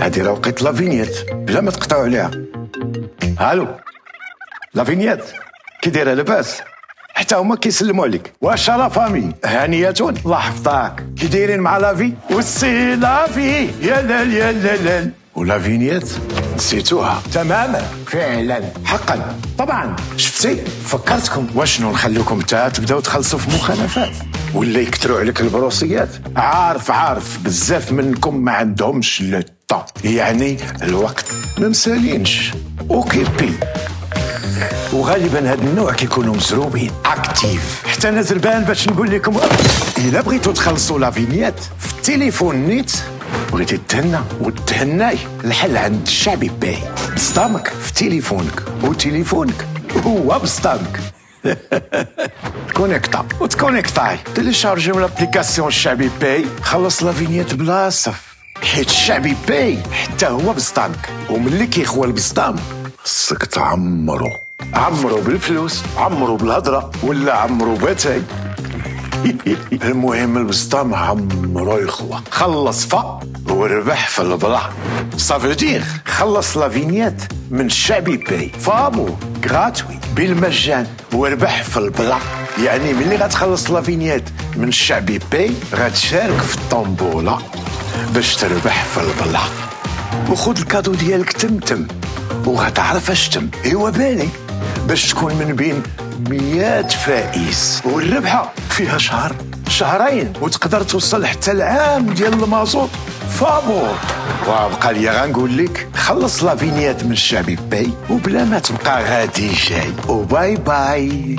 هادي راه وقيت لافينيت بلا ما تقطعوا عليها. الو لافينيت، كي دايره لاباس؟ حتى هما كيسلموا عليك. واش لا فامي هانية؟ الله يحفظك. كي دايرين مع لافي والسي لافي؟ يا لال يا لال. ولافينيت نسيتوها تماما فعلا حقا طبعا. شفتي فكرتكم. واشنو نخليكم تا تبداو تخلصوا في مخالفات ولا يكثروا عليك البروسيات؟ عارف بزاف منكم ما عندهمش لو طون، يعني الوقت ما مسالينش اوكيبي. وغالبا هاد النوع كيكونوا مسروبين اكتيف. حتى انا زربان باش نقول لكم الا بغيتوا تخلصوا لافينيات في التليفون نيت، بغيتي تهنى وتهناي، الحل عند الشعبي باي. بصدامك في تليفونك وتليفونك هو بصدامك. كونيكتا وتكونيكتاي. تيليشارجيو لابليكاسيون الشعبي باي، خلص لافينيات بلا صف، حيت الشعبي باي حتى هو بصدامك. وملي كيخوى البصدام خصك تعمرو بالفلوس، عمرو بالهضره، ولا عمرو باتاي. المهم البسطام عمرو يخوى. خلص فا وربح في البلا. صافي دير خلص لافينيات من الشعبي باي فابو غراتوي بالمجان وربح في البلا. يعني ملي غتخلص لافينيات من الشعبي باي غتشارك في الطنبوله باش تربح في البلا. وخذ الكادو ديالك تمتم وغتعرف اش تم. ايوا بالي باش تكون من بين 100 فائز، والربحة فيها شهر شهرين وتقدر توصل حتى العام ديال المازوط. فابور. وبقى لي غنقول لك خلص لافينيات من الشعبي باي وبلا ما تبقى غادي جاي. وباي باي.